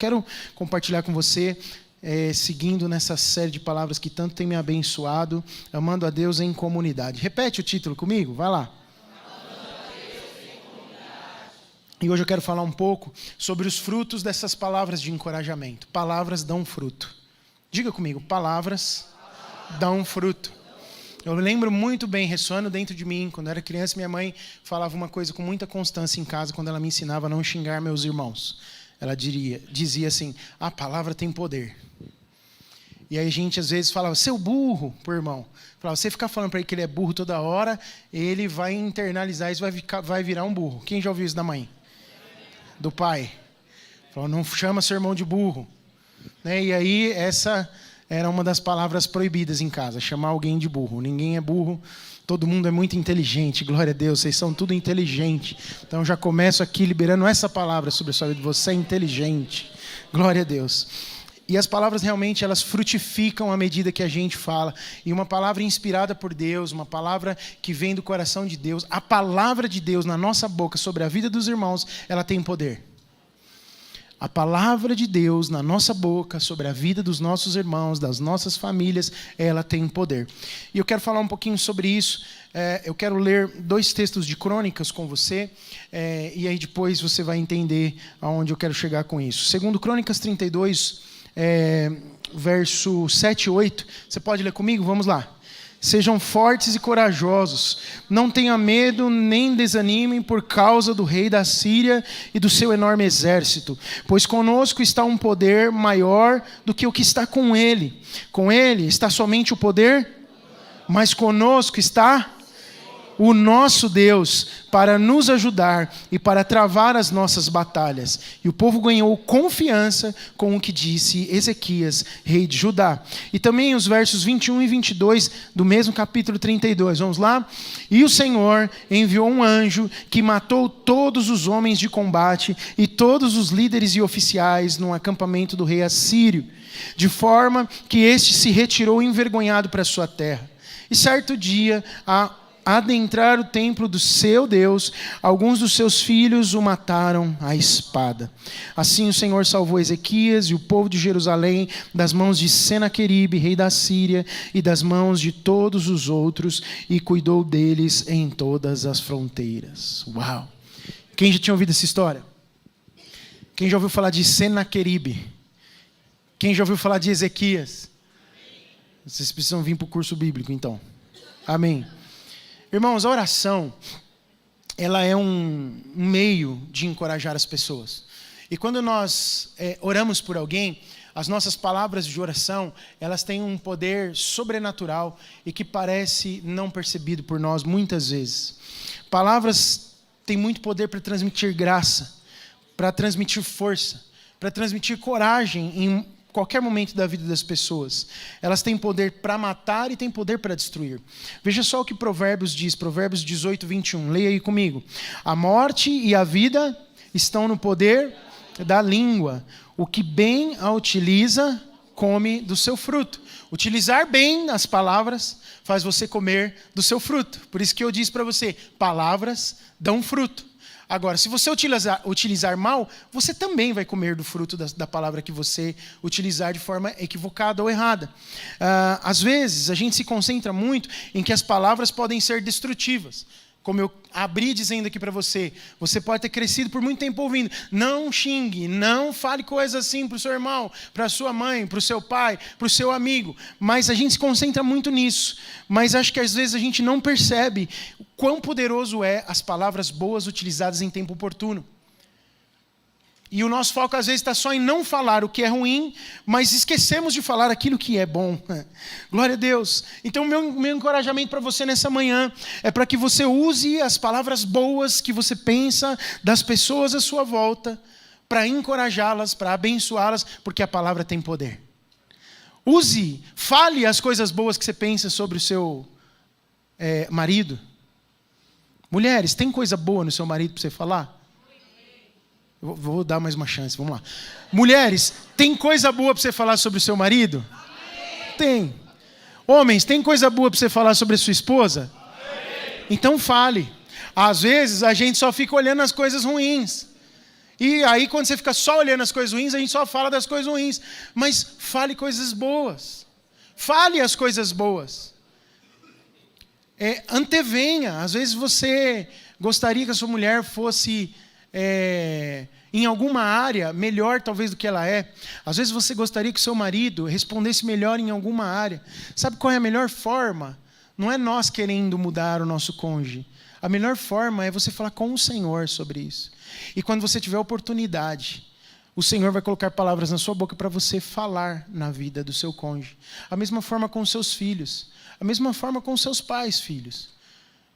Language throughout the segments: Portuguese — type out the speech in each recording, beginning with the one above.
Quero compartilhar com você, seguindo nessa série de palavras que tanto tem me abençoado, amando a Deus em comunidade. Repete o título comigo, vai lá. E hoje eu quero falar um pouco sobre os frutos dessas palavras de encorajamento. Palavras dão fruto. Diga comigo, palavras dão fruto. Eu lembro muito bem, ressoando dentro de mim, quando eu era criança, minha mãe falava uma coisa com muita constância em casa, quando ela me ensinava a não xingar meus irmãos. Ela dizia assim, a palavra tem poder. E aí a gente às vezes falava, seu burro, pro irmão. Falava, você ficar falando para ele que ele é burro toda hora, ele vai internalizar isso, vai virar um burro. Quem já ouviu isso da mãe? Do pai. Falou, não chama seu irmão de burro. Né? E aí essa era uma das palavras proibidas em casa, chamar alguém de burro. Ninguém é burro. Todo mundo é muito inteligente, glória a Deus, vocês são tudo inteligente. Então já começo aqui liberando essa palavra sobre a sua vida, você é inteligente, glória a Deus. E as palavras realmente, elas frutificam à medida que a gente fala. E uma palavra inspirada por Deus, uma palavra que vem do coração de Deus, a palavra de Deus na nossa boca sobre a vida dos irmãos, ela tem poder. A palavra de Deus na nossa boca, sobre a vida dos nossos irmãos, das nossas famílias, ela tem poder. E eu quero falar um pouquinho sobre isso. Eu quero ler 2 textos de Crônicas com você, e aí depois você vai entender aonde eu quero chegar com isso. Segundo Crônicas 32, verso 7 e 8. Você pode ler comigo? Vamos lá. Sejam fortes e corajosos, não tenham medo nem desanimem por causa do rei da Síria e do seu enorme exército, pois conosco está um poder maior do que o que está com ele. Com ele está somente o poder, mas conosco está o nosso Deus para nos ajudar e para travar as nossas batalhas. E o povo ganhou confiança com o que disse Ezequias, rei de Judá. E também os versos 21 e 22 do mesmo capítulo 32. Vamos lá? E o Senhor enviou um anjo que matou todos os homens de combate e todos os líderes e oficiais no acampamento do rei assírio, de forma que este se retirou envergonhado para sua terra. E certo dia, adentrar o templo do seu Deus, alguns dos seus filhos o mataram à espada. Assim o Senhor salvou Ezequias e o povo de Jerusalém das mãos de Senaqueribe, rei da Síria, e das mãos de todos os outros, e cuidou deles em todas as fronteiras. Uau! Quem já tinha ouvido essa história? Quem já ouviu falar de Senaqueribe? Quem já ouviu falar de Ezequias? Vocês precisam vir para o curso bíblico, então. Amém. Irmãos, a oração, ela é um meio de encorajar as pessoas. E quando nós oramos por alguém, as nossas palavras de oração, elas têm um poder sobrenatural e que parece não percebido por nós muitas vezes. Palavras têm muito poder para transmitir graça, para transmitir força, para transmitir coragem em qualquer momento da vida das pessoas. Elas têm poder para matar e têm poder para destruir. Veja só o que Provérbios diz, Provérbios 18, 21. Leia aí comigo. A morte e a vida estão no poder da língua. O que bem a utiliza, come do seu fruto. Utilizar bem as palavras faz você comer do seu fruto. Por isso que eu disse para você, palavras dão fruto. Agora, se você utilizar mal, você também vai comer do fruto da palavra que você utilizar de forma equivocada ou errada. Às vezes, a gente se concentra muito em que as palavras podem ser destrutivas. Como eu abri dizendo aqui para você, você pode ter crescido por muito tempo ouvindo, não xingue, não fale coisas assim para o seu irmão, para a sua mãe, para o seu pai, para o seu amigo. Mas a gente se concentra muito nisso. Mas acho que às vezes a gente não percebe o quão poderoso é as palavras boas utilizadas em tempo oportuno. E o nosso foco às vezes está só em não falar o que é ruim, mas esquecemos de falar aquilo que é bom. Glória a Deus. Então meu encorajamento para você nessa manhã é para que você use as palavras boas que você pensa das pessoas à sua volta, para encorajá-las, para abençoá-las, porque a palavra tem poder. Fale as coisas boas que você pensa sobre o seu marido. Mulheres, tem coisa boa no seu marido para você falar? Vou dar mais uma chance, vamos lá. Mulheres, tem coisa boa para você falar sobre o seu marido? Amém. Tem. Homens, tem coisa boa para você falar sobre a sua esposa? Amém. Então fale. Às vezes a gente só fica olhando as coisas ruins. E aí, quando você fica só olhando as coisas ruins, a gente só fala das coisas ruins. Mas fale coisas boas. Fale as coisas boas. Antevenha. Às vezes você gostaria que a sua mulher fosse, em alguma área, melhor talvez do que ela é. Às vezes você gostaria que o seu marido respondesse melhor em alguma área. Sabe qual é a melhor forma? Não é nós querendo mudar o nosso cônjuge. A melhor forma é você falar com o Senhor sobre isso. E quando você tiver oportunidade, o Senhor vai colocar palavras na sua boca para você falar na vida do seu cônjuge. A mesma forma com os seus filhos. A mesma forma com os seus pais, filhos.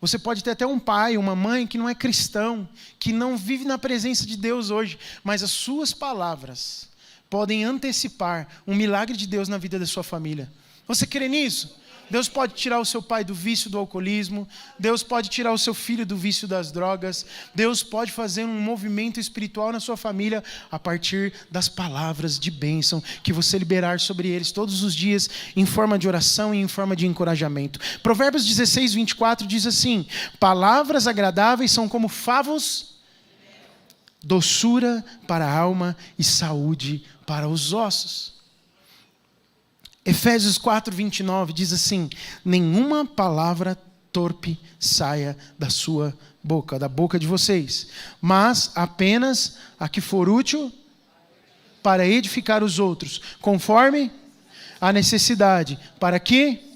Você pode ter até um pai, uma mãe que não é cristão, que não vive na presença de Deus hoje, mas as suas palavras podem antecipar um milagre de Deus na vida da sua família. Você crê nisso? Deus pode tirar o seu pai do vício do alcoolismo. Deus pode tirar o seu filho do vício das drogas. Deus pode fazer um movimento espiritual na sua família a partir das palavras de bênção que você liberar sobre eles todos os dias em forma de oração e em forma de encorajamento. Provérbios 16, 24 diz assim: palavras agradáveis são como favos, doçura para a alma e saúde para os ossos. Efésios 4, 29 diz assim: nenhuma palavra torpe saia da sua boca, da boca de vocês, mas apenas a que for útil para edificar os outros, conforme a necessidade, para que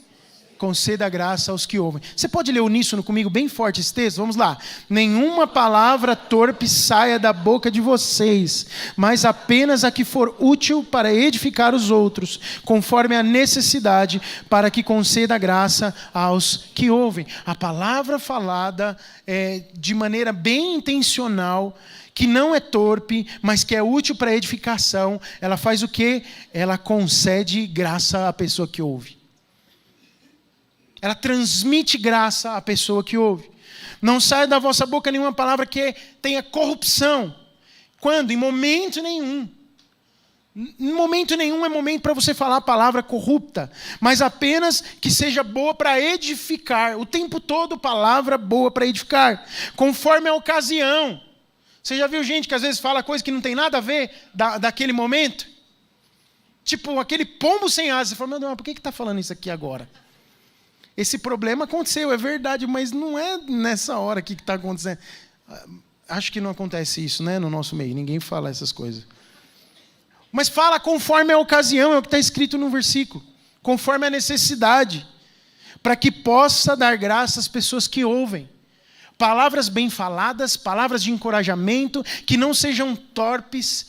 conceda graça aos que ouvem. Você pode ler uníssono comigo bem forte esse texto? Vamos lá. Nenhuma palavra torpe saia da boca de vocês, mas apenas a que for útil para edificar os outros, conforme a necessidade, para que conceda graça aos que ouvem. A palavra falada de maneira bem intencional, que não é torpe, mas que é útil para edificação, ela faz o quê? Ela concede graça à pessoa que ouve. Ela transmite graça à pessoa que ouve. Não sai da vossa boca nenhuma palavra que tenha corrupção. Quando? Em momento nenhum. Em momento nenhum é momento para você falar a palavra corrupta, mas apenas que seja boa para edificar. O tempo todo palavra boa para edificar, conforme a ocasião. Você já viu gente que às vezes fala coisa que não tem nada a ver daquele momento? Tipo aquele pombo sem asa. Você fala, meu Deus, por que está falando isso aqui agora? Esse problema aconteceu, é verdade, mas não é nessa hora aqui que está acontecendo. Acho que não acontece isso, né, no nosso meio. Ninguém fala essas coisas. Mas fala conforme a ocasião, é o que está escrito no versículo. Conforme a necessidade. Para que possa dar graça às pessoas que ouvem. Palavras bem faladas, palavras de encorajamento, que não sejam torpes,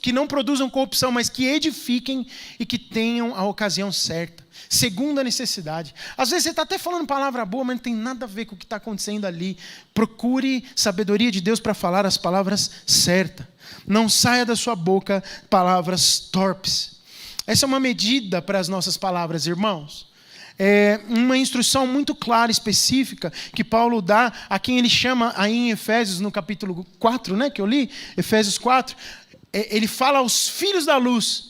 que não produzam corrupção, mas que edifiquem e que tenham a ocasião certa. Segundo a necessidade. Às vezes você está até falando palavra boa, mas não tem nada a ver com o que está acontecendo ali. Procure sabedoria de Deus para falar as palavras certas. Não saia da sua boca palavras torpes. Essa é uma medida para as nossas palavras, irmãos. É uma instrução muito clara, específica, que Paulo dá a quem ele chama aí em Efésios, no capítulo 4, né, que eu li, Efésios 4, ele fala aos filhos da luz.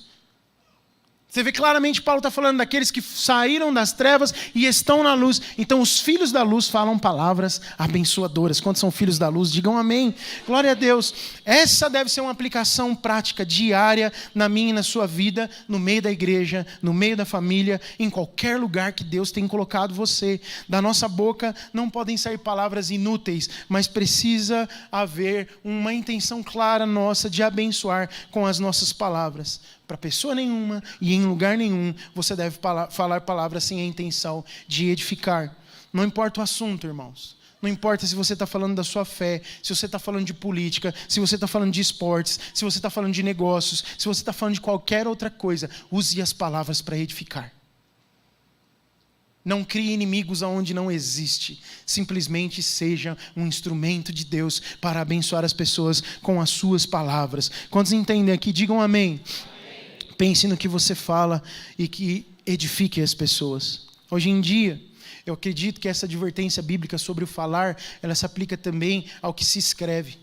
Você vê claramente Paulo está falando daqueles que saíram das trevas e estão na luz. Então os filhos da luz falam palavras abençoadoras. Quantos são filhos da luz? Digam amém. Glória a Deus. Essa deve ser uma aplicação prática, diária, na minha e na sua vida, no meio da igreja, no meio da família, em qualquer lugar que Deus tem colocado você. Da nossa boca não podem sair palavras inúteis, mas precisa haver uma intenção clara nossa de abençoar com as nossas palavras. Para pessoa nenhuma e em lugar nenhum você deve falar palavras sem a intenção de edificar. Não importa o assunto, irmãos. Não importa se você está falando da sua fé, se você está falando de política, se você está falando de esportes, se você está falando de negócios, se você está falando de qualquer outra coisa. Use as palavras para edificar. Não crie inimigos aonde não existe. Simplesmente seja um instrumento de Deus para abençoar as pessoas com as suas palavras. Quantos entendem aqui? Digam amém. Pense no que você fala e que edifique as pessoas. Hoje em dia, eu acredito que essa advertência bíblica sobre o falar, ela se aplica também ao que se escreve.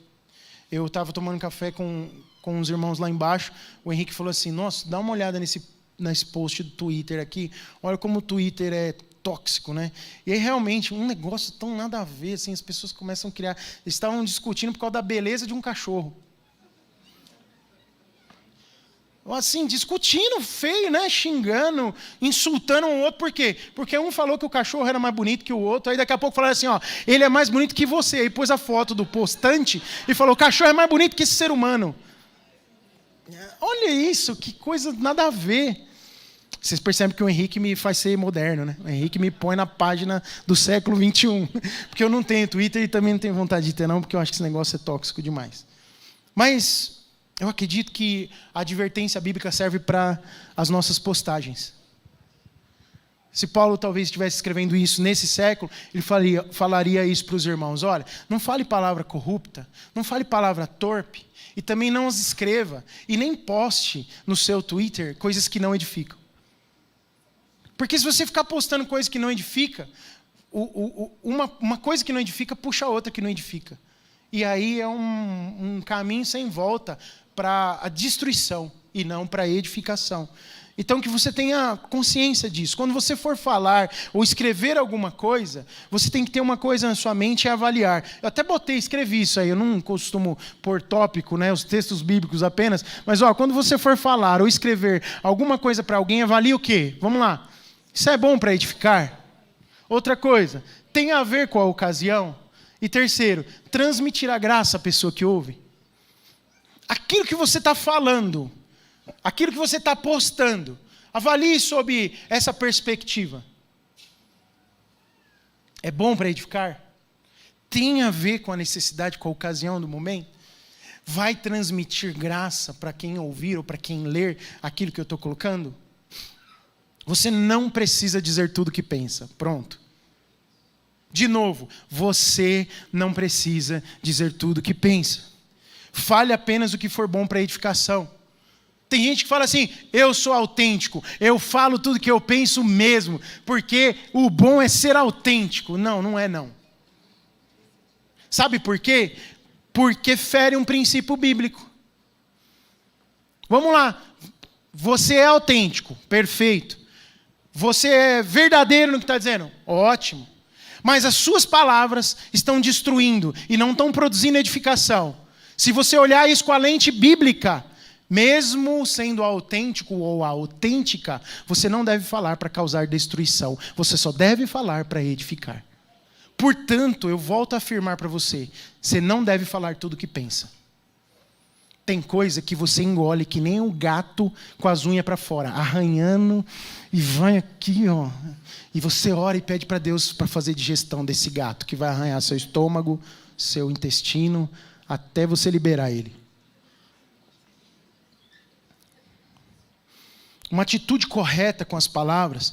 Eu estava tomando café com os irmãos lá embaixo, o Henrique falou assim, nossa, dá uma olhada nesse post do Twitter aqui, olha como o Twitter é tóxico, né? E aí realmente, um negócio tão nada a ver, assim, as pessoas começam a criar, eles estavam discutindo por causa da beleza de um cachorro. assim, discutindo feio, né? Xingando, insultando um outro. Por quê? Porque um falou que o cachorro era mais bonito que o outro, aí daqui a pouco falaram assim, ó, ele é mais bonito que você. Aí pôs a foto do postante e falou, o cachorro é mais bonito que esse ser humano. Olha isso, que coisa nada a ver. Vocês percebem que o Henrique me faz ser moderno, né? O Henrique me põe na página do século XXI. Porque eu não tenho Twitter e também não tenho vontade de ter, não, porque eu acho que esse negócio é tóxico demais. Mas eu acredito que a advertência bíblica serve para as nossas postagens. Se Paulo talvez estivesse escrevendo isso nesse século, ele falaria isso para os irmãos. Olha, não fale palavra corrupta, não fale palavra torpe, e também não as escreva, e nem poste no seu Twitter coisas que não edificam. Porque se você ficar postando coisas que não edifica, uma coisa que não edifica puxa a outra que não edifica. E aí é um caminho sem volta para a destruição e não para a edificação. Então que você tenha consciência disso. Quando você for falar ou escrever alguma coisa, você tem que ter uma coisa na sua mente e avaliar. Eu até escrevi isso aí, eu não costumo pôr tópico, né, os textos bíblicos apenas, mas quando você for falar ou escrever alguma coisa para alguém, avalie o quê? Vamos lá. Isso é bom para edificar? Outra coisa, tem a ver com a ocasião? E terceiro, transmitir a graça à pessoa que ouve? Aquilo que você está falando, aquilo que você está postando, avalie sob essa perspectiva. É bom para edificar? Tem a ver com a necessidade, com a ocasião do momento? Vai transmitir graça para quem ouvir ou para quem ler aquilo que eu estou colocando? Você não precisa dizer tudo o que pensa. Pronto. De novo, você não precisa dizer tudo o que pensa. Fale apenas o que for bom para edificação. Tem gente que fala assim, eu sou autêntico, eu falo tudo que eu penso mesmo, porque o bom é ser autêntico. Não, não é não. Sabe por quê? Porque fere um princípio bíblico. Vamos lá. Você é autêntico, perfeito. Você é verdadeiro no que está dizendo? Ótimo. Mas as suas palavras estão destruindo e não estão produzindo edificação. Se você olhar isso com a lente bíblica, mesmo sendo autêntico ou autêntica, você não deve falar para causar destruição. Você só deve falar para edificar. Portanto, eu volto a afirmar para você, você não deve falar tudo o que pensa. Tem coisa que você engole que nem um gato com as unhas para fora, arranhando e vai aqui, ó. E você ora e pede para Deus para fazer digestão desse gato, que vai arranhar seu estômago, seu intestino, até você liberar ele. Uma atitude correta com as palavras,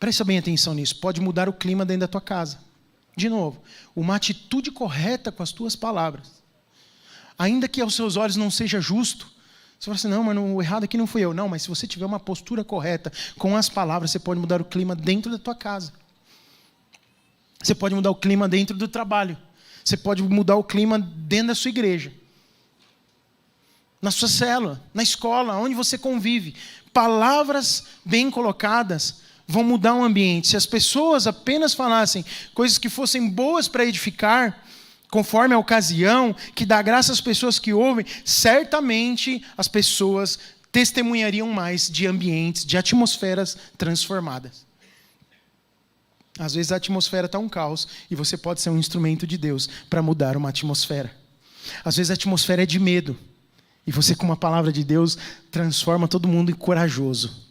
presta bem atenção nisso, pode mudar o clima dentro da tua casa. De novo, uma atitude correta com as tuas palavras. Ainda que aos seus olhos não seja justo, você fala assim, não, mas o errado aqui não fui eu. Não, mas se você tiver uma postura correta com as palavras, você pode mudar o clima dentro da tua casa. Você pode mudar o clima dentro do trabalho. Você pode mudar o clima dentro da sua igreja. Na sua célula, na escola, onde você convive. Palavras bem colocadas vão mudar o ambiente. Se as pessoas apenas falassem coisas que fossem boas para edificar, conforme a ocasião, que dá graça às pessoas que ouvem, certamente as pessoas testemunhariam mais de ambientes, de atmosferas transformadas. Às vezes a atmosfera está um caos e você pode ser um instrumento de Deus para mudar uma atmosfera. Às vezes a atmosfera é de medo e você, com uma palavra de Deus, transforma todo mundo em corajoso.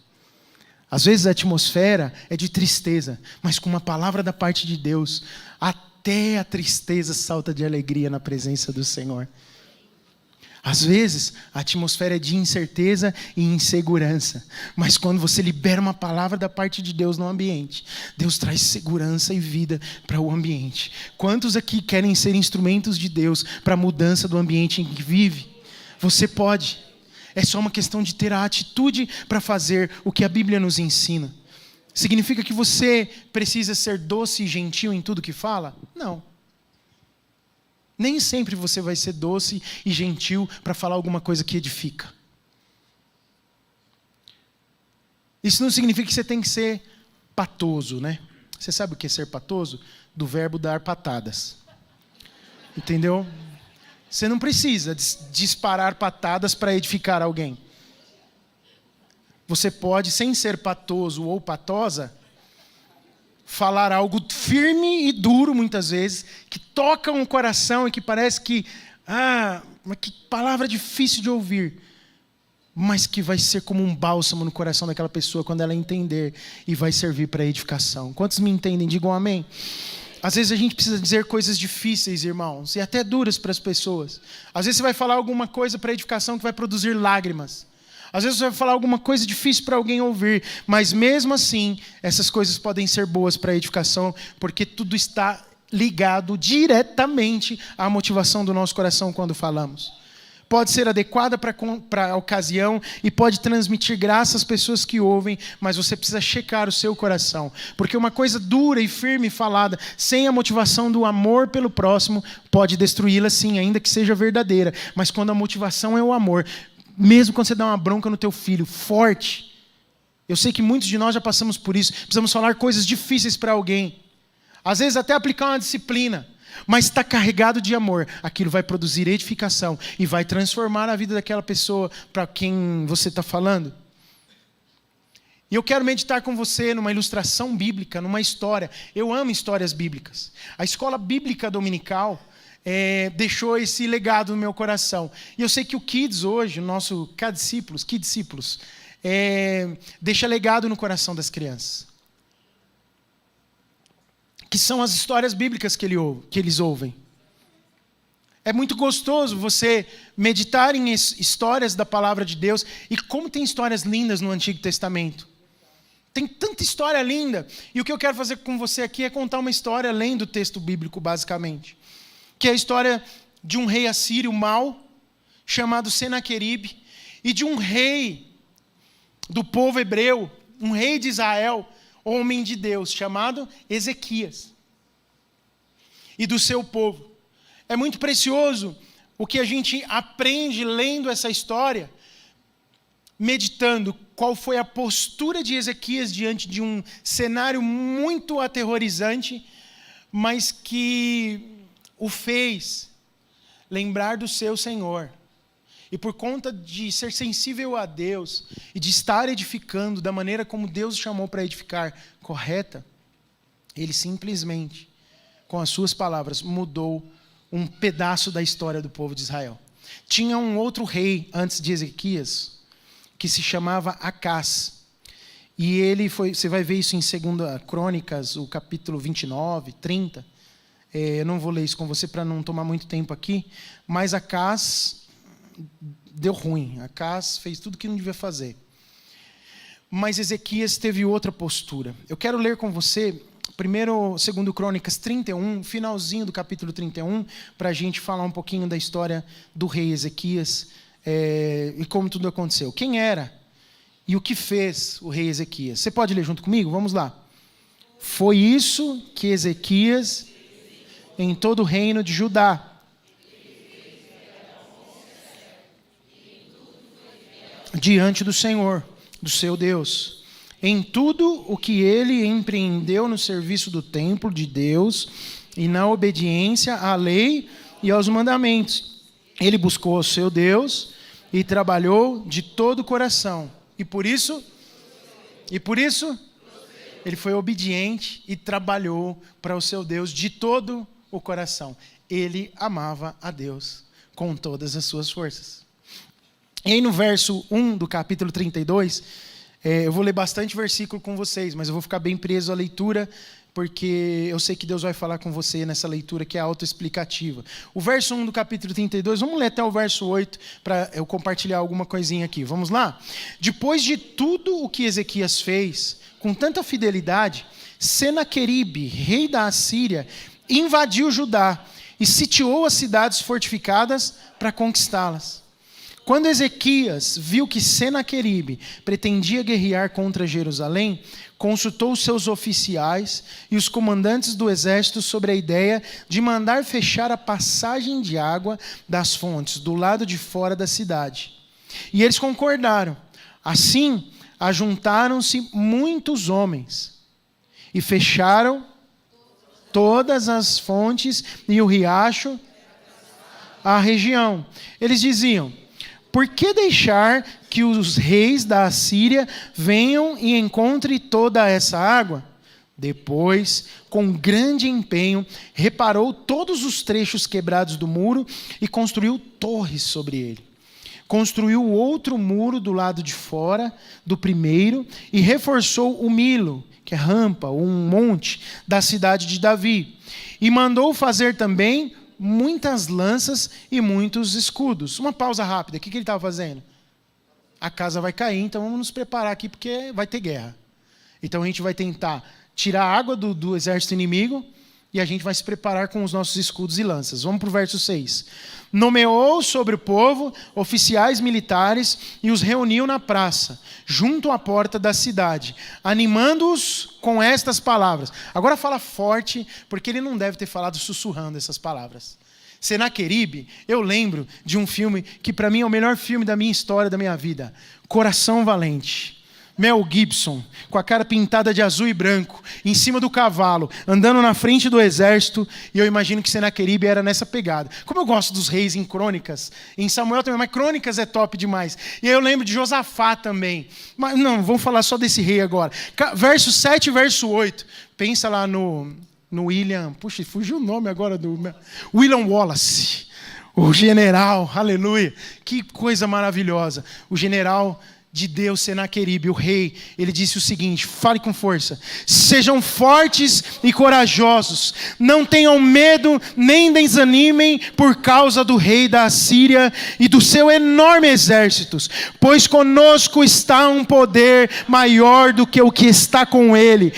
Às vezes a atmosfera é de tristeza, mas com uma palavra da parte de Deus, até a tristeza salta de alegria na presença do Senhor. Às vezes, a atmosfera é de incerteza e insegurança. Mas quando você libera uma palavra da parte de Deus no ambiente, Deus traz segurança e vida para o ambiente. Quantos aqui querem ser instrumentos de Deus para a mudança do ambiente em que vive? Você pode. É só uma questão de ter a atitude para fazer o que a Bíblia nos ensina. Significa que você precisa ser doce e gentil em tudo que fala? Não. Nem sempre você vai ser doce e gentil para falar alguma coisa que edifica. Isso não significa que você tem que ser patoso, né? Você sabe o que é ser patoso? Do verbo dar patadas. Entendeu? Você não precisa disparar patadas para edificar alguém. você pode, sem ser patoso ou patosa, falar algo firme e duro, muitas vezes, que toca um coração e que parece que, mas que palavra difícil de ouvir, mas que vai ser como um bálsamo no coração daquela pessoa quando ela entender e vai servir para edificação. Quantos me entendem? Digam amém. Às vezes a gente precisa dizer coisas difíceis, irmãos, e até duras para as pessoas. Às vezes você vai falar alguma coisa para edificação que vai produzir lágrimas. Às vezes você vai falar alguma coisa difícil para alguém ouvir, mas mesmo assim, essas coisas podem ser boas para a edificação, porque tudo está ligado diretamente à motivação do nosso coração quando falamos. Pode ser adequada para a ocasião e pode transmitir graça às pessoas que ouvem, mas você precisa checar o seu coração. Porque uma coisa dura e firme falada, sem a motivação do amor pelo próximo, pode destruí-la sim, ainda que seja verdadeira. Mas quando a motivação é o amor, mesmo quando você dá uma bronca no teu filho, forte, eu sei que muitos de nós já passamos por isso, precisamos falar coisas difíceis para alguém. Às vezes até aplicar uma disciplina. Mas está carregado de amor, aquilo vai produzir edificação e vai transformar a vida daquela pessoa para quem você está falando. E eu quero meditar com você numa ilustração bíblica, numa história. Eu amo histórias bíblicas. A escola bíblica dominical deixou esse legado no meu coração. E eu sei que o Kids hoje, o nosso Kidiscípulos, deixa legado no coração das crianças. Que são as histórias bíblicas que eles ouvem. É muito gostoso você meditar em histórias da palavra de Deus, e como tem histórias lindas no Antigo Testamento. Tem tanta história linda, e o que eu quero fazer com você aqui é contar uma história além do texto bíblico, basicamente. Que é a história de um rei assírio mau, chamado Senaqueribe, e de um rei do povo hebreu, um rei de Israel, homem de Deus, chamado Ezequias, e do seu povo. É muito precioso o que a gente aprende lendo essa história, meditando qual foi a postura de Ezequias diante de um cenário muito aterrorizante, mas que o fez lembrar do seu Senhor. E por conta de ser sensível a Deus e de estar edificando da maneira como Deus chamou para edificar, correta, ele simplesmente, com as suas palavras, mudou um pedaço da história do povo de Israel. Tinha um outro rei antes de Ezequias, que se chamava Acás. E ele foi, você vai ver isso em 2 Crônicas, o capítulo 29, 30. Eu não vou ler isso com você para não tomar muito tempo aqui, mas Acás deu ruim. Acás fez tudo o que não devia fazer. Mas Ezequias teve outra postura. Eu quero ler com você, primeiro, 2 Crônicas 31, finalzinho do capítulo 31, para a gente falar um pouquinho da história do rei Ezequias e como tudo aconteceu. Quem era e o que fez o rei Ezequias? Você pode ler junto comigo? Vamos lá. Foi isso que Ezequias, em todo o reino de Judá, diante do Senhor, do seu Deus, em tudo o que ele empreendeu no serviço do templo de Deus e na obediência à lei e aos mandamentos. Ele buscou o seu Deus e trabalhou de todo o coração. E por isso, ele foi obediente e trabalhou para o seu Deus de todo o coração. Ele amava a Deus com todas as suas forças. E aí no verso 1 do capítulo 32, eu vou ler bastante versículo com vocês, mas eu vou ficar bem preso à leitura, porque eu sei que Deus vai falar com você nessa leitura que é autoexplicativa. O verso 1 do capítulo 32, vamos ler até o verso 8, para eu compartilhar alguma coisinha aqui. Vamos lá? Depois de tudo o que Ezequias fez, com tanta fidelidade, Senaqueribe, rei da Assíria, invadiu Judá e sitiou as cidades fortificadas para conquistá-las. Quando Ezequias viu que Senaqueribe pretendia guerrear contra Jerusalém, consultou os seus oficiais e os comandantes do exército sobre a ideia de mandar fechar a passagem de água das fontes do lado de fora da cidade. E eles concordaram. Assim, ajuntaram-se muitos homens e fecharam todas as fontes e o riacho, a região. Eles diziam: Por que deixar que os reis da Assíria venham e encontrem toda essa água? Depois, com grande empenho, reparou todos os trechos quebrados do muro e construiu torres sobre ele. Construiu outro muro do lado de fora do primeiro e reforçou o Milo, que é rampa, um monte, da cidade de Davi. E mandou fazer também muitas lanças e muitos escudos. Uma pausa rápida. O que ele estava fazendo? A casa vai cair, então vamos nos preparar aqui porque vai ter guerra. Então a gente vai tentar tirar a água do exército inimigo e a gente vai se preparar com os nossos escudos e lanças. Vamos para o verso 6. Nomeou sobre o povo oficiais militares e os reuniu na praça, junto à porta da cidade, animando-os com estas palavras. Agora fala forte, porque ele não deve ter falado sussurrando essas palavras. Senaqueribe, eu lembro de um filme que para mim é o melhor filme da minha história, da minha vida. Coração Valente. Mel Gibson, com a cara pintada de azul e branco, em cima do cavalo, andando na frente do exército, e eu imagino que Senaqueribe era nessa pegada. Como eu gosto dos reis em Crônicas, em Samuel também, mas Crônicas é top demais. E aí eu lembro de Josafá também. Mas não, vamos falar só desse rei agora. Verso 7 e verso 8. Pensa lá no William, puxa, fugiu o nome agora do William Wallace, o general, aleluia, que coisa maravilhosa. O general de Deus, Senaqueribe, o rei, ele disse o seguinte, fale com força: sejam fortes e corajosos, não tenham medo nem desanimem por causa do rei da Assíria e do seu enorme exército, pois conosco está um poder maior do que o que está com ele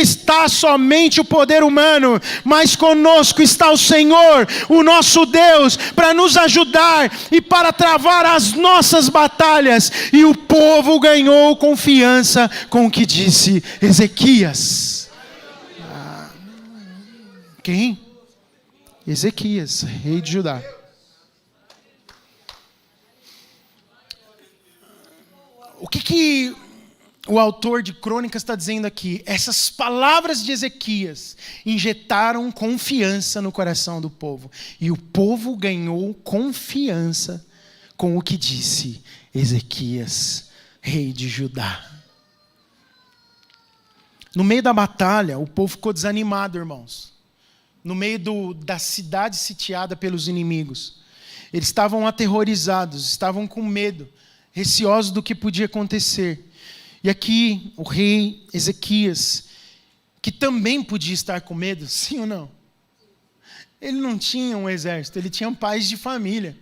está somente o poder humano, mas conosco está o Senhor, o nosso Deus, para nos ajudar e para travar as nossas batalhas. E o povo ganhou confiança com o que disse Ezequias. Quem? Ezequias, rei de Judá. O que o autor de Crônicas está dizendo aqui? Essas palavras de Ezequias injetaram confiança no coração do povo. E o povo ganhou confiança com o que disse Ezequias, rei de Judá. No meio da batalha, o povo ficou desanimado, irmãos. No meio da cidade sitiada pelos inimigos. Eles estavam aterrorizados, estavam com medo, receosos do que podia acontecer. E aqui, o rei Ezequias, que também podia estar com medo, sim ou não? Ele não tinha um exército, ele tinha pais de família.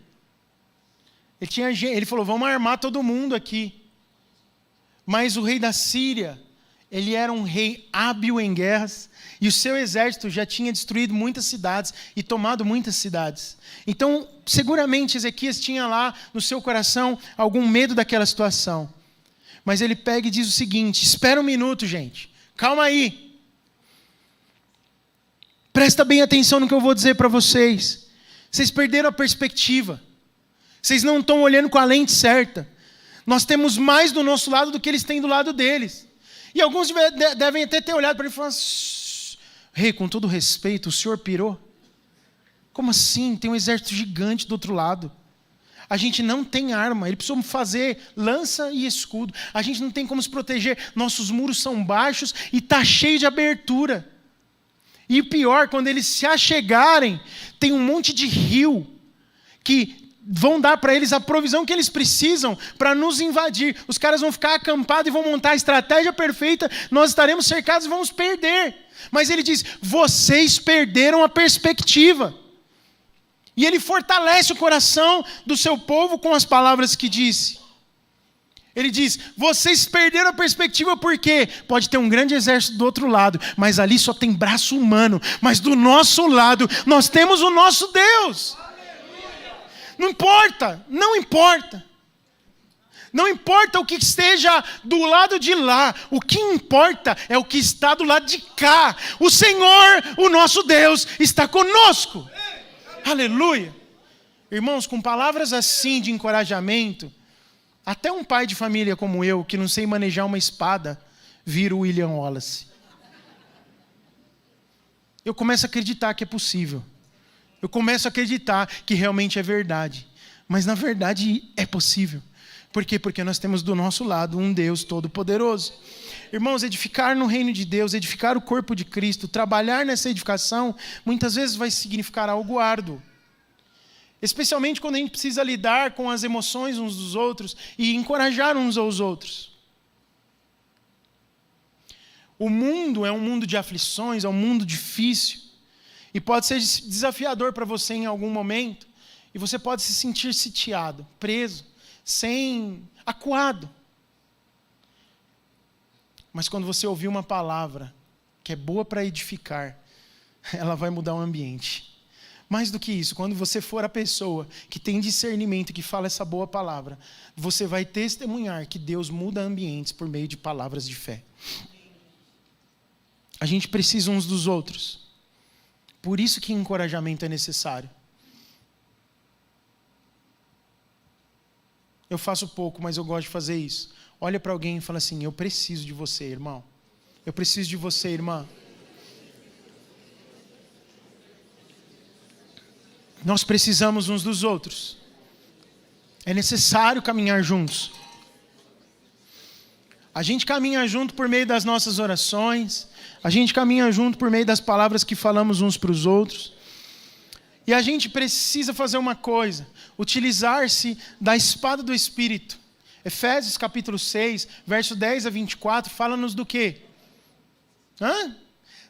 Ele falou, vamos armar todo mundo aqui. Mas o rei da Síria, ele era um rei hábil em guerras, e o seu exército já tinha destruído muitas cidades e tomado muitas cidades. Então, seguramente, Ezequias tinha lá no seu coração algum medo daquela situação. Mas ele pega e diz o seguinte, espera um minuto, gente, calma aí. Presta bem atenção no que eu vou dizer para vocês. Vocês perderam a perspectiva. Vocês não estão olhando com a lente certa. Nós temos mais do nosso lado do que eles têm do lado deles. E alguns devem até ter olhado para ele e falado, rei, com todo respeito, o senhor pirou? Como assim? Tem um exército gigante do outro lado. A gente não tem arma, ele precisa fazer lança e escudo. A gente não tem como se proteger. Nossos muros são baixos e está cheio de abertura. E o pior, quando eles se achegarem, tem um monte de rio que vão dar para eles a provisão que eles precisam para nos invadir. Os caras vão ficar acampados e vão montar a estratégia perfeita, nós estaremos cercados e vamos perder. Mas ele diz, vocês perderam a perspectiva. E ele fortalece o coração do seu povo com as palavras que disse. Ele diz, vocês perderam a perspectiva porque pode ter um grande exército do outro lado, mas ali só tem braço humano. Mas do nosso lado, nós temos o nosso Deus. Não importa, não importa. Não importa o que esteja do lado de lá. O que importa é o que está do lado de cá. O Senhor, o nosso Deus, está conosco. Aleluia. Irmãos, com palavras assim de encorajamento, até um pai de família como eu, que não sei manejar uma espada, vira o William Wallace. Eu começo a acreditar que é possível. Eu começo a acreditar que realmente é verdade. Mas na verdade é possível. Por quê? Porque nós temos do nosso lado um Deus todo-poderoso. Irmãos, edificar no reino de Deus, edificar o corpo de Cristo, trabalhar nessa edificação, muitas vezes vai significar algo árduo. Especialmente quando a gente precisa lidar com as emoções uns dos outros e encorajar uns aos outros. O mundo é um mundo de aflições, é um mundo difícil. E pode ser desafiador para você em algum momento. E você pode se sentir sitiado, preso, acuado. Mas quando você ouvir uma palavra que é boa para edificar, ela vai mudar o ambiente. Mais do que isso, quando você for a pessoa que tem discernimento e que fala essa boa palavra, você vai testemunhar que Deus muda ambientes por meio de palavras de fé. A gente precisa uns dos outros. Por isso que encorajamento é necessário. Eu faço pouco, mas eu gosto de fazer isso. Olha para alguém e fala assim: eu preciso de você, irmão. Eu preciso de você, irmã. Nós precisamos uns dos outros. É necessário caminhar juntos. A gente caminha junto por meio das nossas orações. A gente caminha junto por meio das palavras que falamos uns para os outros. E a gente precisa fazer uma coisa: utilizar-se da espada do Espírito. Efésios capítulo 6, verso 10 a 24, fala-nos do quê?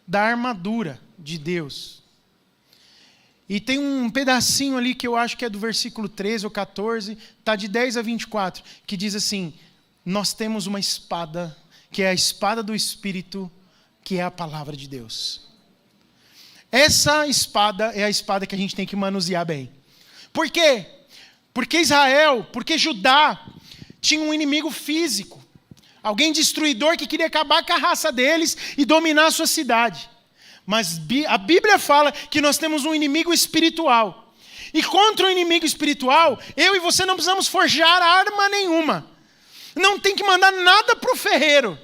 Da armadura de Deus. E tem um pedacinho ali que eu acho que é do versículo 13 ou 14, está de 10 a 24, que diz assim: nós temos uma espada, que é a espada do Espírito, que é a palavra de Deus. Essa espada é a espada que a gente tem que manusear bem. Por quê? Porque Judá tinha um inimigo físico, alguém destruidor que queria acabar com a raça deles e dominar a sua cidade. Mas a Bíblia fala que nós temos um inimigo espiritual. E contra o inimigo espiritual, eu e você não precisamos forjar arma nenhuma. Não tem que mandar nada para o ferreiro.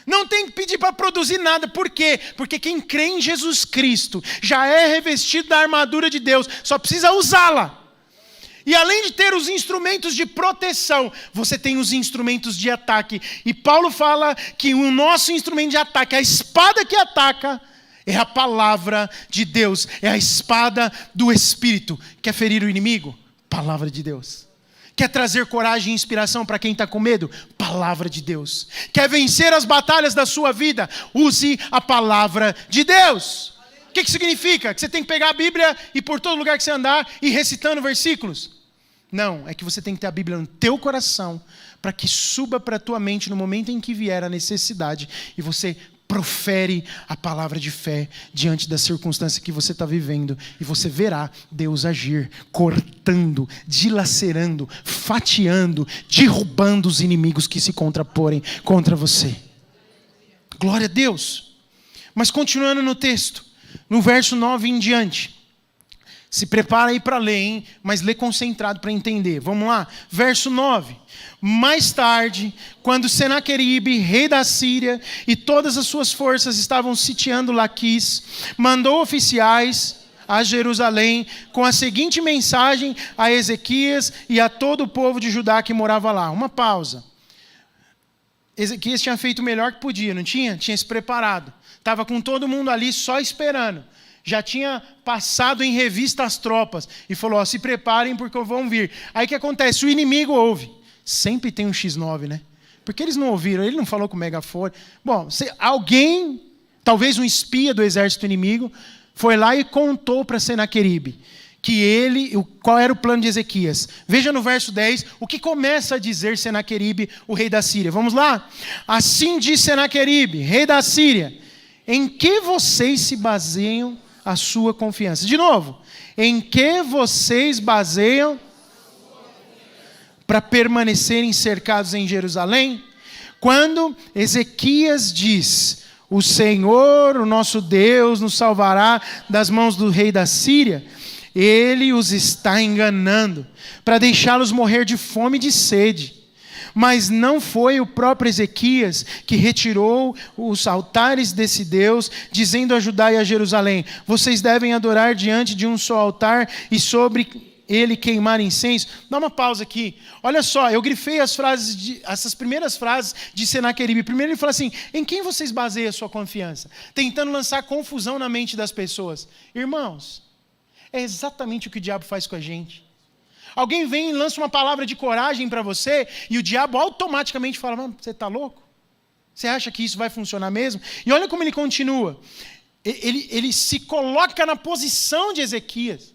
Não tem que pedir para produzir nada. Por quê? Porque quem crê em Jesus Cristo já é revestido da armadura de Deus. Só precisa usá-la. E além de ter os instrumentos de proteção, você tem os instrumentos de ataque. E Paulo fala que o nosso instrumento de ataque, a espada que ataca, é a palavra de Deus. É a espada do Espírito. Quer ferir o inimigo? Palavra de Deus. Quer trazer coragem e inspiração para quem está com medo? Palavra de Deus. Quer vencer as batalhas da sua vida? Use a palavra de Deus. O que significa? Que você tem que pegar a Bíblia e por todo lugar que você andar e recitando versículos? Não, é que você tem que ter a Bíblia no teu coração para que suba para a tua mente no momento em que vier a necessidade e você profere a palavra de fé diante da circunstância que você está vivendo e você verá Deus agir, cortando, dilacerando, fatiando, derrubando os inimigos que se contraporem contra você. Glória a Deus. Mas continuando no texto, no verso 9 em diante. Se prepara aí para ler, hein? Mas lê concentrado para entender. Vamos lá? Verso 9. Mais tarde, quando Senaqueribe, rei da Síria, e todas as suas forças estavam sitiando Laquis, mandou oficiais a Jerusalém com a seguinte mensagem a Ezequias e a todo o povo de Judá que morava lá. Uma pausa. Ezequias tinha feito o melhor que podia, não tinha? Tinha se preparado. Estava com todo mundo ali só esperando. Já tinha passado em revista as tropas e falou: se preparem porque vão vir. Aí o que acontece? O inimigo ouve. Sempre tem um X9, né? Porque eles não ouviram, ele não falou com o megafone. Bom, alguém, talvez um espia do exército inimigo, foi lá e contou para Senaqueribe qual era o plano de Ezequias. Veja no verso 10 o que começa a dizer Senaqueribe, o rei da Síria. Vamos lá? Assim diz Senaqueribe, rei da Síria: em que vocês se baseiam a sua confiança? De novo, em que vocês baseiam para permanecerem cercados em Jerusalém? Quando Ezequias diz: o Senhor, o nosso Deus, nos salvará das mãos do rei da Síria, ele os está enganando para deixá-los morrer de fome e de sede. Mas não foi o próprio Ezequias que retirou os altares desse Deus, dizendo a Judá e a Jerusalém: vocês devem adorar diante de um só altar, e sobre ele queimar incenso. Dá uma pausa aqui. Olha só, eu grifei essas primeiras frases de Senaqueribe. Primeiro ele fala assim: em quem vocês baseiam a sua confiança? Tentando lançar confusão na mente das pessoas. Irmãos, é exatamente o que o diabo faz com a gente. Alguém vem e lança uma palavra de coragem para você e o diabo automaticamente fala: mano, você está louco? Você acha que isso vai funcionar mesmo? E olha como ele continua. Ele se coloca na posição de Ezequias.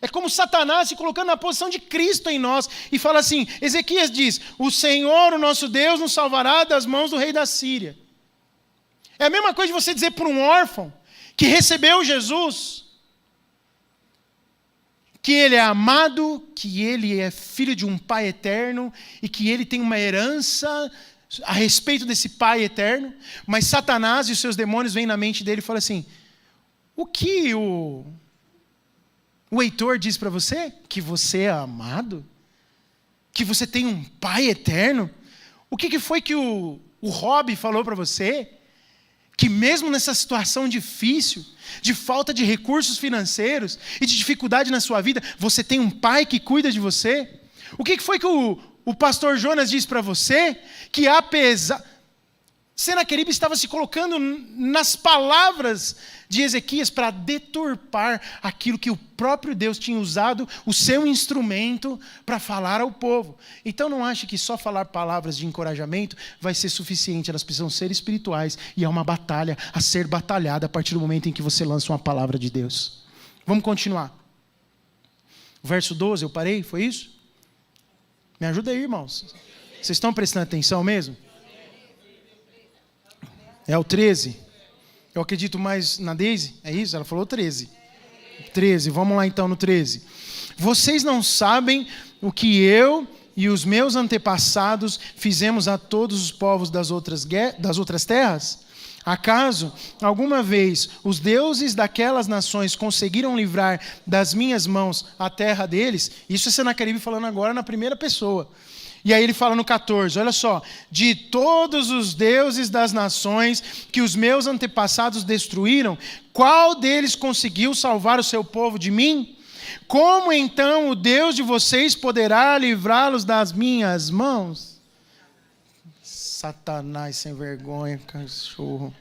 É como Satanás se colocando na posição de Cristo em nós. E fala assim, Ezequias diz: o Senhor, o nosso Deus, nos salvará das mãos do rei da Síria. É a mesma coisa de você dizer para um órfão que recebeu Jesus que ele é amado, que ele é filho de um Pai eterno e que ele tem uma herança a respeito desse Pai eterno. Mas Satanás e os seus demônios vêm na mente dele e falam assim: o que o Heitor diz para você? Que você é amado? Que você tem um Pai eterno? O que foi que o Rob falou para você? Que mesmo nessa situação difícil, de falta de recursos financeiros e de dificuldade na sua vida, você tem um pai que cuida de você? O que foi que o pastor Jonas disse para você? Que apesar... Senaqueribe estava se colocando nas palavras de Ezequias para deturpar aquilo que o próprio Deus tinha usado, o seu instrumento, para falar ao povo. Então não ache que só falar palavras de encorajamento vai ser suficiente, elas precisam ser espirituais, e é uma batalha a ser batalhada a partir do momento em que você lança uma palavra de Deus. Vamos continuar. Verso 12, eu parei, foi isso? Me ajuda aí, irmãos. Vocês estão prestando atenção mesmo? É o 13. Eu acredito mais na Deise. É isso? Ela falou 13. 13. Vamos lá então no 13. Vocês não sabem o que eu e os meus antepassados fizemos a todos os povos das outras terras? Acaso, alguma vez, os deuses daquelas nações conseguiram livrar das minhas mãos a terra deles? Isso é Senaqueribe falando agora na primeira pessoa. E aí ele fala no 14, olha só: de todos os deuses das nações que os meus antepassados destruíram, qual deles conseguiu salvar o seu povo de mim? Como então o Deus de vocês poderá livrá-los das minhas mãos? Satanás sem vergonha, cachorro.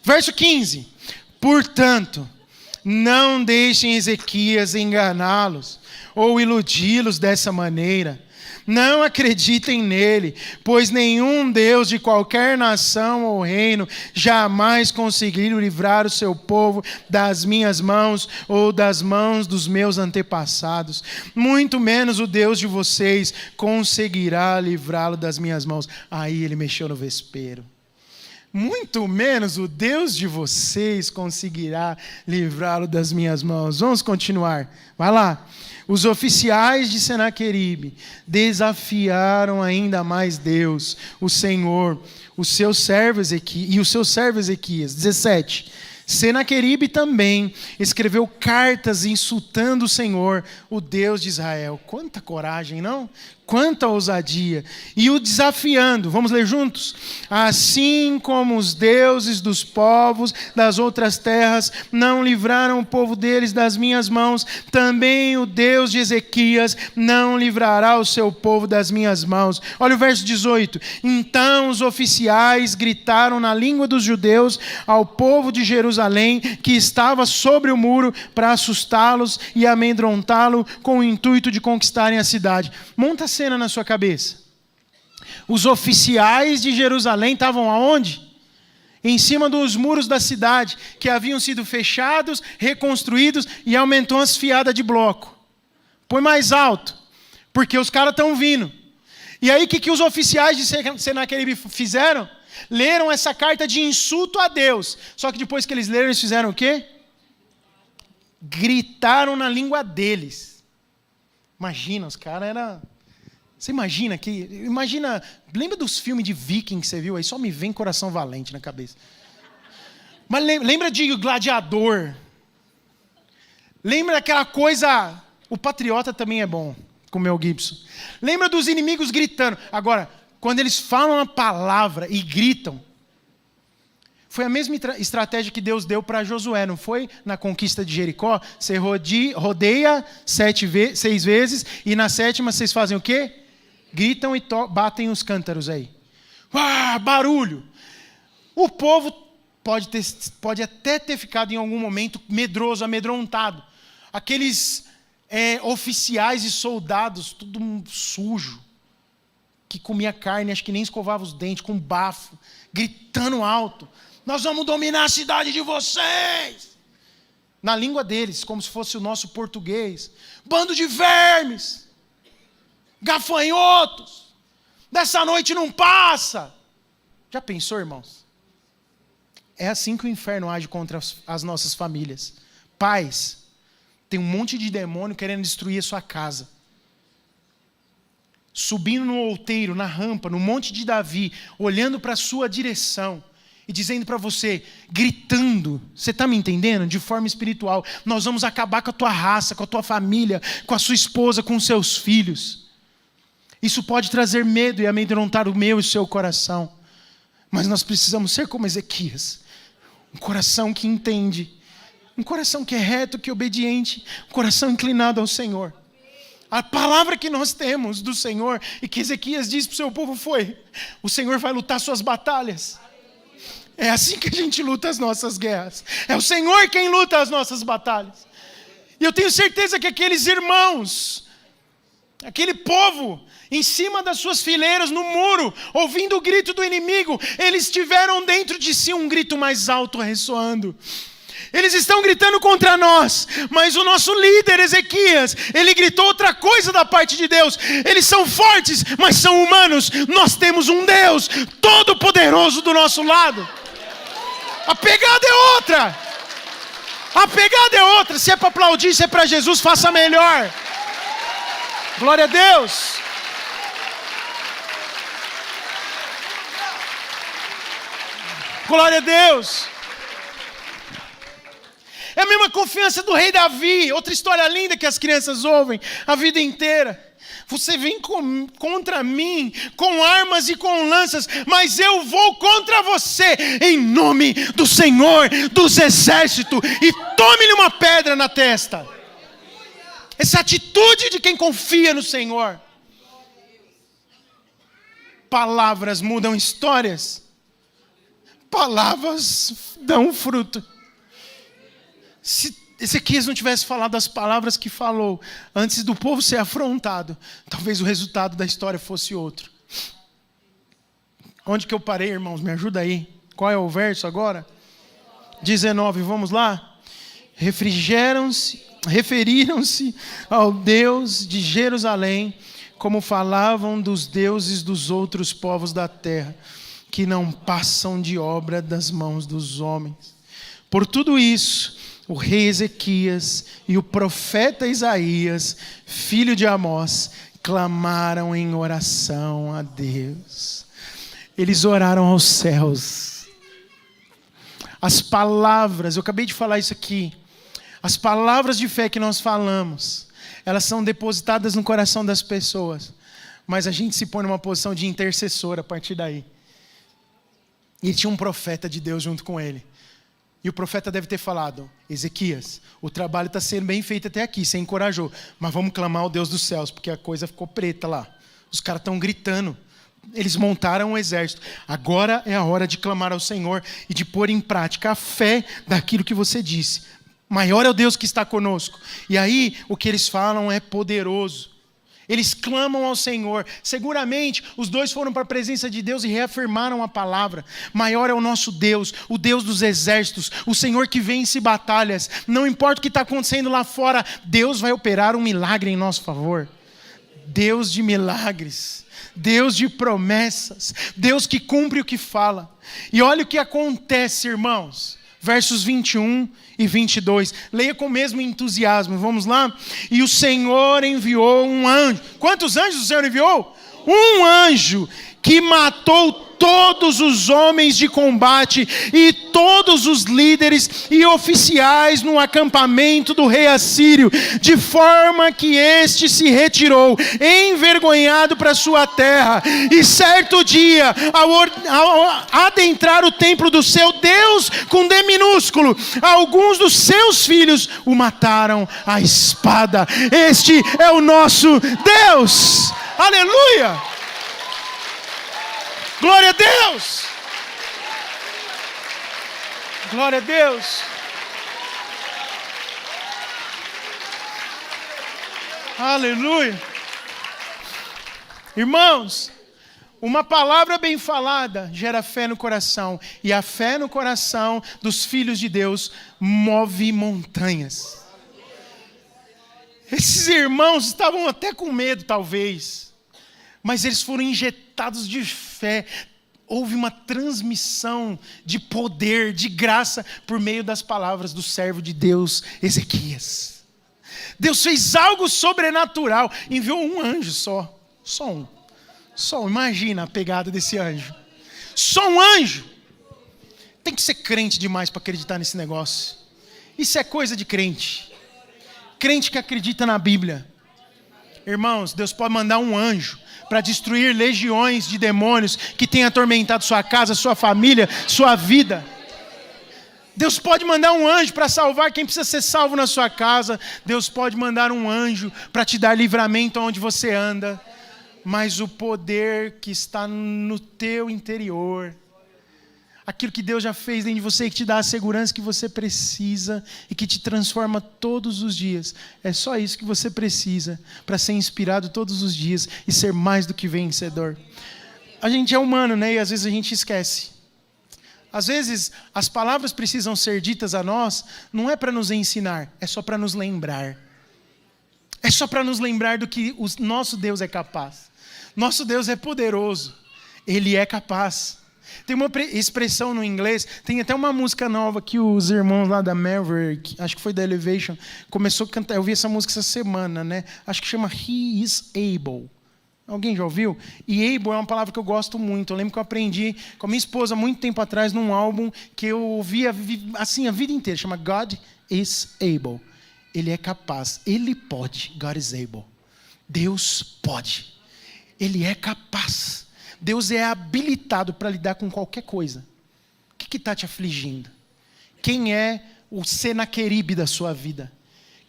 Verso 15. Portanto, não deixem Ezequias enganá-los ou iludi-los dessa maneira. Não acreditem nele, pois nenhum Deus de qualquer nação ou reino jamais conseguiu livrar o seu povo das minhas mãos ou das mãos dos meus antepassados. Muito menos o Deus de vocês conseguirá livrá-lo das minhas mãos. Aí ele mexeu no vespeiro. Muito menos o Deus de vocês conseguirá livrá-lo das minhas mãos. Vamos continuar. Vai lá. Os oficiais de Senaqueribe desafiaram ainda mais Deus, o Senhor, o seu servo Ezequias. 17. Senaqueribe também escreveu cartas insultando o Senhor, o Deus de Israel. Quanta coragem, não? Quanta ousadia. E o desafiando, vamos ler juntos? Assim como os deuses dos povos das outras terras não livraram o povo deles das minhas mãos, também o Deus de Ezequias não livrará o seu povo das minhas mãos. Olha o verso 18. Então os oficiais gritaram na língua dos judeus ao povo de Jerusalém, que estava sobre o muro, para assustá-los e amedrontá-lo com o intuito de conquistarem a cidade. Monta a cena na sua cabeça. Os oficiais de Jerusalém estavam aonde? Em cima dos muros da cidade, que haviam sido fechados, reconstruídos, e aumentou as fiadas de bloco. Põe mais alto, porque os caras estão vindo. E aí o que os oficiais de Senaqueribe fizeram? Leram essa carta de insulto a Deus. Só que depois que eles leram, eles fizeram o quê? Gritaram na língua deles. Imagina, os caras eram... Você imagina que... Lembra dos filmes de Viking que você viu? Aí só me vem Coração Valente na cabeça. Mas lembra de Gladiador. Lembra daquela coisa... O Patriota também é bom, com o Mel Gibson. Lembra dos inimigos gritando. Agora, quando eles falam a palavra e gritam, Foi a mesma estratégia que Deus deu para Josué, não foi? Na conquista de Jericó, você rodeia 6 vezes, e na 7ª vocês fazem o quê? Gritam e batem os cântaros aí. Barulho! O povo pode até ter ficado em algum momento medroso, amedrontado. Aqueles oficiais e soldados, tudo sujo, que comia carne, acho que nem escovava os dentes, com bafo, gritando alto. Nós vamos dominar a cidade de vocês. Na língua deles, como se fosse o nosso português. Bando de vermes. Gafanhotos. Dessa noite não passa. Já pensou, irmãos? É assim que o inferno age contra as nossas famílias. Pais, tem um monte de demônio querendo destruir a sua casa. Subindo no outeiro, na rampa, no monte de Davi, olhando para a sua direção. E dizendo para você, gritando, você está me entendendo? De forma espiritual, nós vamos acabar com a tua raça, com a tua família, com a sua esposa, com os seus filhos. Isso pode trazer medo e amedrontar o meu e o seu coração. Mas nós precisamos ser como Ezequias. Um coração que entende. Um coração que é reto, que é obediente. Um coração inclinado ao Senhor. A palavra que nós temos do Senhor e que Ezequias disse para o seu povo foi: o Senhor vai lutar suas batalhas. É assim que a gente luta as nossas guerras. É o Senhor quem luta as nossas batalhas. E eu tenho certeza que aqueles irmãos, aquele povo, em cima das suas fileiras, no muro, ouvindo o grito do inimigo, eles tiveram dentro de si um grito mais alto ressoando. Eles estão gritando contra nós, mas o nosso líder Ezequias, ele gritou outra coisa da parte de Deus. Eles são fortes, mas são humanos. Nós temos um Deus todo-poderoso do nosso lado. A pegada é outra. A pegada é outra. Se é para aplaudir, se é para Jesus, faça melhor. Glória a Deus. Glória a Deus. É a mesma confiança do rei Davi. Outra história linda que as crianças ouvem a vida inteira. Você vem contra mim com armas e com lanças, mas eu vou contra você em nome do Senhor dos Exércitos, e tome-lhe uma pedra na testa. Essa atitude de quem confia no Senhor. Palavras mudam histórias. Palavras dão fruto. Se Ezequias não tivesse falado as palavras que falou antes do povo ser afrontado, talvez o resultado da história fosse outro. Onde que eu parei, irmãos? Me ajuda aí. Qual é o verso agora? 19, vamos lá? Referiram-se ao Deus de Jerusalém, como falavam dos deuses dos outros povos da terra, que não passam de obra das mãos dos homens. Por tudo isso, o rei Ezequias e o profeta Isaías, filho de Amós, clamaram em oração a Deus. Eles oraram aos céus. As palavras, eu acabei de falar isso aqui, as palavras de fé que nós falamos, elas são depositadas no coração das pessoas, mas a gente se põe numa posição de intercessor a partir daí. E tinha um profeta de Deus junto com ele. E o profeta deve ter falado: Ezequias, o trabalho está sendo bem feito até aqui, você encorajou, mas vamos clamar ao Deus dos céus, porque a coisa ficou preta lá. Os caras estão gritando, eles montaram um exército. Agora é a hora de clamar ao Senhor e de pôr em prática a fé daquilo que você disse. Maior é o Deus que está conosco. E aí o que eles falam é poderoso. Eles clamam ao Senhor. Seguramente os dois foram para a presença de Deus e reafirmaram a palavra. Maior é o nosso Deus, o Deus dos exércitos, o Senhor que vence batalhas. Não importa o que está acontecendo lá fora, Deus vai operar um milagre em nosso favor. Deus de milagres, Deus de promessas, Deus que cumpre o que fala. E olha o que acontece, irmãos. Versos 21 e 22. Leia com o mesmo entusiasmo. Vamos lá? E o Senhor enviou um anjo. Quantos anjos o Senhor enviou? Um anjo que matou todos os homens de combate e todos os líderes e oficiais no acampamento do rei assírio, de forma que este se retirou envergonhado para sua terra. E certo dia, ao adentrar o templo do seu Deus com D minúsculo, alguns dos seus filhos o mataram à espada. Este é o nosso Deus. Aleluia! Glória a Deus! Glória a Deus! Aleluia! Irmãos, uma palavra bem falada gera fé no coração, e a fé no coração dos filhos de Deus move montanhas. Esses irmãos estavam até com medo, talvez, mas eles foram injetados de fé. Houve uma transmissão de poder, de graça, por meio das palavras do servo de Deus, Ezequias. Deus fez algo sobrenatural, enviou um anjo só um. Imagina a pegada desse anjo. Só um anjo. Tem que ser crente demais para acreditar nesse negócio. Isso é coisa de crente. Crente que acredita na Bíblia. Irmãos, Deus pode mandar um anjo para destruir legiões de demônios que têm atormentado sua casa, sua família, sua vida. Deus pode mandar um anjo para salvar quem precisa ser salvo na sua casa. Deus pode mandar um anjo para te dar livramento onde você anda. Mas o poder que está no teu interior, aquilo que Deus já fez dentro de você, que te dá a segurança que você precisa e que te transforma todos os dias, é só isso que você precisa para ser inspirado todos os dias e ser mais do que vencedor. A gente é humano, né? E às vezes a gente esquece. Às vezes as palavras precisam ser ditas a nós, não é para nos ensinar, é só para nos lembrar. É só para nos lembrar do que o nosso Deus é capaz. Nosso Deus é poderoso, Ele é capaz. Tem uma expressão no inglês, tem até uma música nova que os irmãos lá da Maverick, acho que foi da Elevation, começou a cantar. Eu vi essa música essa semana, né? Acho que chama He is Able. Alguém já ouviu? E able é uma palavra que eu gosto muito. Eu lembro que eu aprendi com a minha esposa muito tempo atrás num álbum que eu ouvia assim a vida inteira, chama God is Able. Ele é capaz, Ele pode. God is able. Deus pode. Ele é capaz. Deus é habilitado para lidar com qualquer coisa. O que está te afligindo? Quem é o Senaqueribe da sua vida?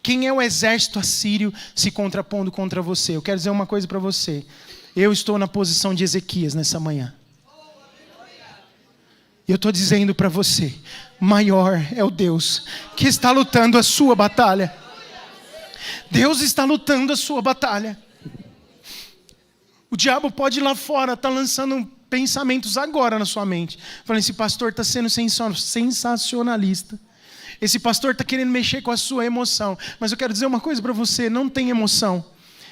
Quem é o exército assírio se contrapondo contra você? Eu quero dizer uma coisa para você. Eu estou na posição de Ezequias nessa manhã. E eu estou dizendo para você, maior é o Deus que está lutando a sua batalha. Deus está lutando a sua batalha. O diabo pode ir lá fora, está lançando pensamentos agora na sua mente. Falando, esse pastor está sendo sensacionalista. Esse pastor está querendo mexer com a sua emoção. Mas eu quero dizer uma coisa para você, não tem emoção.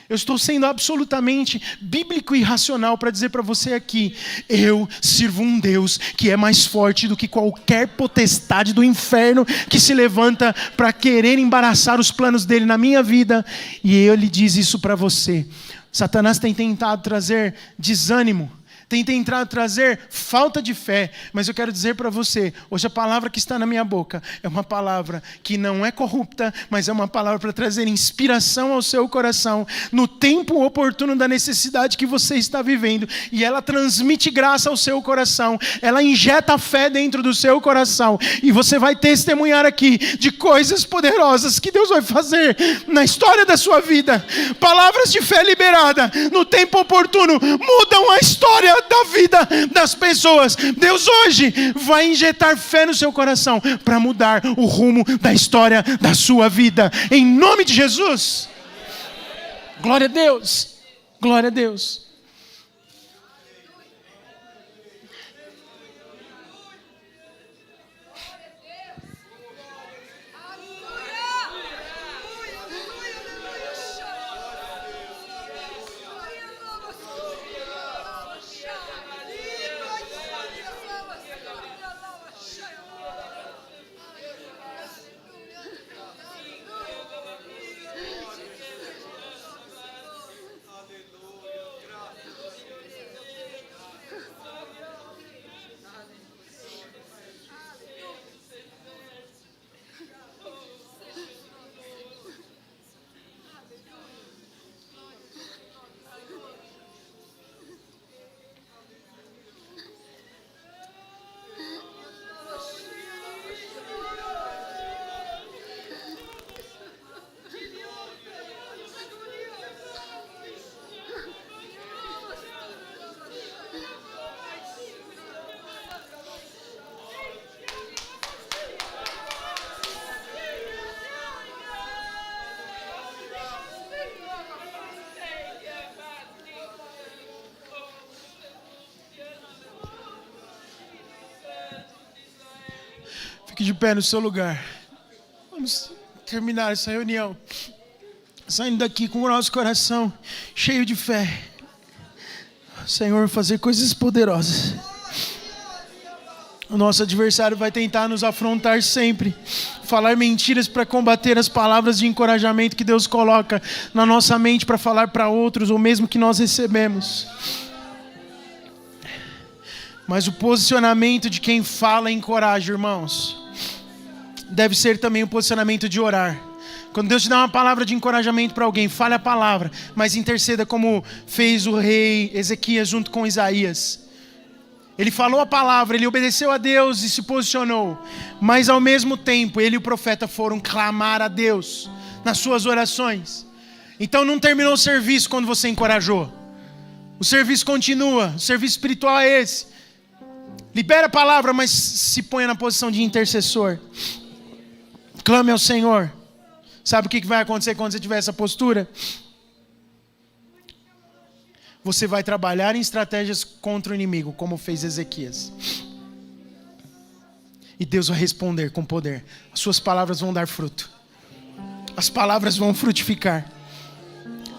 Eu estou sendo absolutamente bíblico e racional para dizer para você aqui, eu sirvo um Deus que é mais forte do que qualquer potestade do inferno que se levanta para querer embaraçar os planos dele na minha vida. E ele diz isso para você. Satanás tem tentado trazer desânimo, tem tentado trazer falta de fé, mas eu quero dizer para você, hoje a palavra que está na minha boca é uma palavra que não é corrupta, mas é uma palavra para trazer inspiração ao seu coração, no tempo oportuno da necessidade que você está vivendo, e ela transmite graça ao seu coração, ela injeta fé dentro do seu coração, e você vai testemunhar aqui de coisas poderosas que Deus vai fazer na história da sua vida. Palavras de fé liberada no tempo oportuno mudam a história da vida das pessoas. Deus hoje vai injetar fé no seu coração para mudar o rumo da história da sua vida, em nome de Jesus. Glória a Deus, glória a Deus. Fique de pé no seu lugar. Vamos terminar essa reunião saindo daqui com o nosso coração cheio de fé. Senhor, fazer coisas poderosas. O nosso adversário vai tentar nos afrontar sempre, falar mentiras para combater as palavras de encorajamento que Deus coloca na nossa mente para falar para outros, ou mesmo que nós recebemos. Mas o posicionamento de quem fala encoraja, irmãos, deve ser também o posicionamento de orar. Quando Deus te dá uma palavra de encorajamento para alguém, fale a palavra, mas interceda como fez o rei Ezequias junto com Isaías. Ele falou a palavra, ele obedeceu a Deus e se posicionou. Mas ao mesmo tempo, ele e o profeta foram clamar a Deus nas suas orações. Então não terminou o serviço quando você encorajou. O serviço continua, o serviço espiritual é esse. Libera a palavra, mas se ponha na posição de intercessor. Clame ao Senhor. Sabe o que vai acontecer quando você tiver essa postura? Você vai trabalhar em estratégias contra o inimigo, como fez Ezequias. E Deus vai responder com poder. As suas palavras vão dar fruto. As palavras vão frutificar.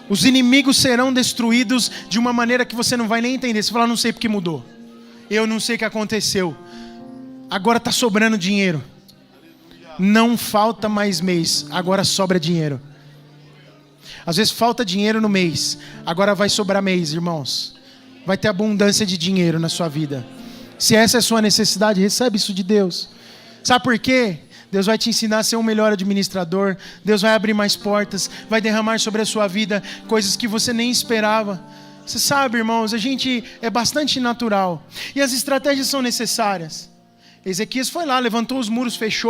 Os inimigos serão destruídos de uma maneira que você não vai nem entender. Você fala, não sei porque mudou. Eu não sei o que aconteceu. Agora está sobrando dinheiro. Não falta mais mês. Agora sobra dinheiro. Às vezes falta dinheiro no mês. Agora vai sobrar mês, irmãos. Vai ter abundância de dinheiro na sua vida. Se essa é a sua necessidade, recebe isso de Deus. Sabe por quê? Deus vai te ensinar a ser um melhor administrador. Deus vai abrir mais portas. Vai derramar sobre a sua vida coisas que você nem esperava. Você sabe, irmãos, a gente é bastante natural. E as estratégias são necessárias. Ezequias foi lá, levantou os muros, fecha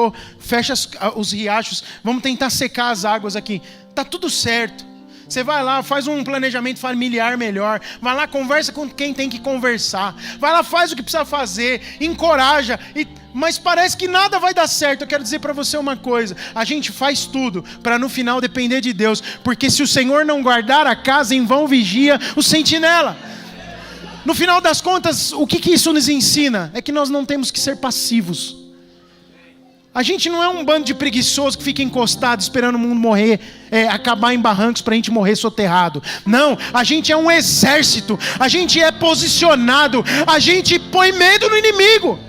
os riachos. Vamos tentar secar as águas aqui. Está tudo certo. Você vai lá, faz um planejamento familiar melhor. Vai lá, conversa com quem tem que conversar. Vai lá, faz o que precisa fazer. Encoraja. Mas parece que nada vai dar certo. Eu quero dizer para você uma coisa. A gente faz tudo para no final depender de Deus. Porque se o Senhor não guardar a casa, em vão vigia o sentinela. No final das contas, o que isso nos ensina? É que nós não temos que ser passivos. A gente não é um bando de preguiçosos que fica encostado esperando o mundo morrer, acabar em barrancos para a gente morrer soterrado. Não, a gente é um exército, a gente é posicionado, a gente põe medo no inimigo.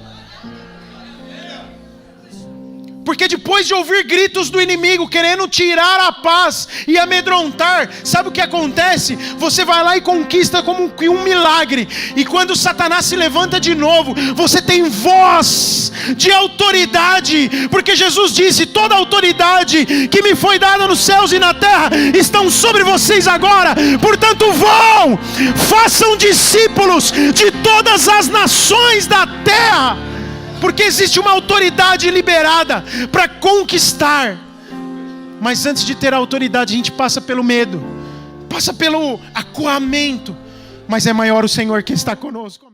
Porque depois de ouvir gritos do inimigo querendo tirar a paz e amedrontar, sabe o que acontece? Você vai lá e conquista como que um milagre. E quando Satanás se levanta de novo, você tem voz de autoridade. Porque Jesus disse, toda autoridade que me foi dada nos céus e na terra estão sobre vocês agora. Portanto vão, façam discípulos de todas as nações da terra. Porque existe uma autoridade liberada para conquistar. Mas antes de ter a autoridade, a gente passa pelo medo, passa pelo acuamento. Mas é maior o Senhor que está conosco.